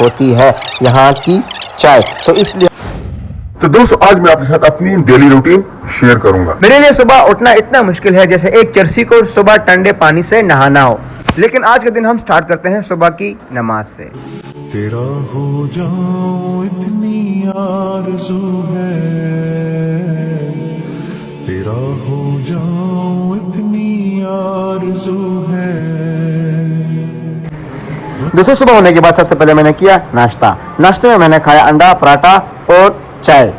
होती है यहाँ की चाय, तो इसलिए तो दोस्तों आज मैं आपके साथ अपनी डेली रूटीन शेयर करूंगा। मेरे लिए सुबह उठना इतना मुश्किल है जैसे एक चरसी को सुबह ठंडे पानी से नहाना हो। लेकिन आज के दिन हम स्टार्ट करते हैं सुबह की नमाज से। तेरा हो जाऊं इतनी आरज़ू है, तेरा हो जाऊं इतनी आरज़ू है। दोस्तों सुबह होने के बाद सबसे पहले मैंने किया नाश्ता। नाश्ते में मैंने खाया अंडा, पराठा और चाय।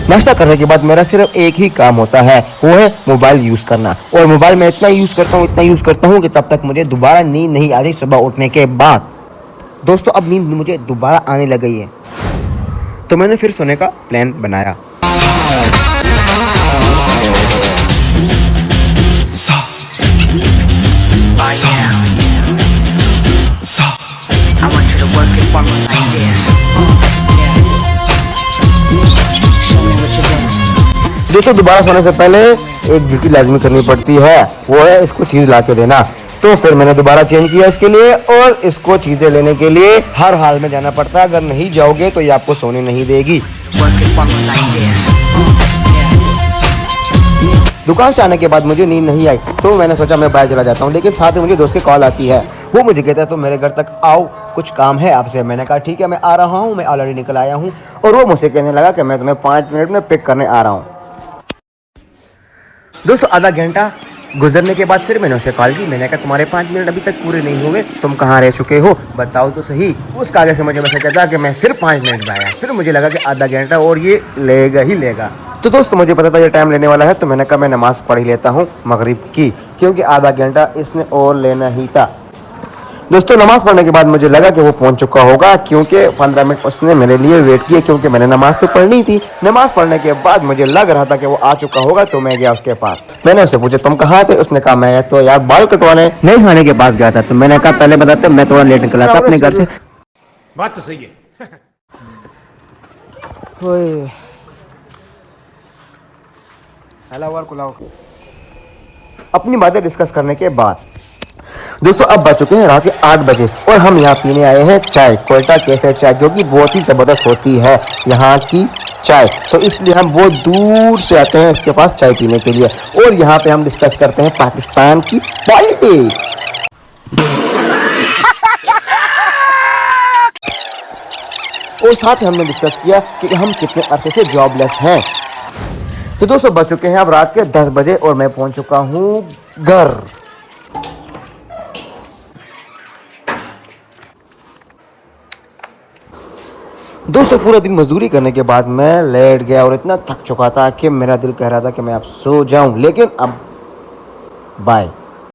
नाश्ता करने के बाद मेरा सिर्फ एक ही काम होता है, वो है मोबाइल यूज करना। और मोबाइल में इतना यूज करता हूँ कि तब तक मुझे दोबारा नींद नहीं आती सुबह उठने के बाद। दोस्तों अब नींद मुझे दोबारा आने लग गई है, तो मैंने फिर सोने का प्लान बनाया। दोस्तों दोबारा सोने से पहले एक ड्यूटी लाजमी करनी पड़ती है, वो है इसको चीज ला के देना। तो फिर मैंने दोबारा चेंज किया इसके लिए, और इसको चीजें लेने के लिए हर हाल में जाना पड़ता है। अगर नहीं जाओगे तो ये आपको सोने नहीं देगी। दुकान से आने के बाद मुझे नींद नहीं आई, तो मैंने सोचा मैं बाहर चला जाता हूँ। लेकिन साथ ही मुझे दोस्त की कॉल आती है, वो मुझे कहता है तो मेरे घर तक आओ, कुछ काम है आपसे। मैंने कहा ठीक है मैं आ रहा हूँ, मैं ऑलरेडी निकल आया हूँ। और वो मुझसे कहने लगा कि मैं तुम्हें 5 मिनट में पिक करने आ रहा हूँ। दोस्तों आधा घंटा गुजरने के बाद फिर मैंने उसे कॉल की। मैंने कहा तुम्हारे 5 मिनट अभी तक पूरे नहीं हुए, तुम कहाँ रह चुके हो बताओ तो सही। उसका आगे से मुझे मैसेज आता कि मैं फिर 5 मिनट में आया। फिर मुझे लगा कि आधा घंटा और ये लेगा ही लेगा। तो दोस्तों मुझे पता था ये टाइम लेने वाला है, तो मैंने कहा मैं नमाज़ पढ़ ही लेता हूँ मगरिब की, क्योंकि आधा घंटा इसने और लेना ही था। दोस्तों नमाज पढ़ने के बाद मुझे लगा कि वो पहुंच चुका होगा, क्योंकि 15 मिनट उसने मेरे लिए वेट किया, क्योंकि मैंने नमाज तो पढ़नी थी। नमाज पढ़ने के बाद मुझे लग रहा था कि वो आ चुका होगा, तो मैं गया उसके पास। मैंने उससे पूछा तुम कहाँ थे? उसने कहा मैं तो यार बाल कटवाने नहीं खाने के पास गया था। तो मैंने कहा पहले बताते, मैं थोड़ा लेट निकला था अपने घर से। बात तो सही है। अपनी बातें डिस्कस करने के बाद दोस्तों अब बज चुके हैं रात के 8 बजे, और हम यहाँ पीने आए हैं चाय, क्वेटा कैफे चाय, जो कि बहुत ही ज़बरदस्त होती है यहाँ की चाय। तो इसलिए हम बहुत दूर से आते हैं इसके पास चाय पीने के लिए। और यहाँ पे हम डिस्कस करते हैं पाकिस्तान की पॉलिटिक्स। और साथ ही हमने डिस्कस किया कि हम कितने अरसे से जॉबलेस हैं। तो दोस्तों बज चुके हैं अब रात के 10 बजे, और मैं पहुंच चुका हूँ घर। दोस्तों पूरा दिन मजदूरी करने के बाद मैं लेट गया और इतना थक चुका था कि मेरा दिल कह रहा था कि मैं अब सो जाऊं। लेकिन अब बाय।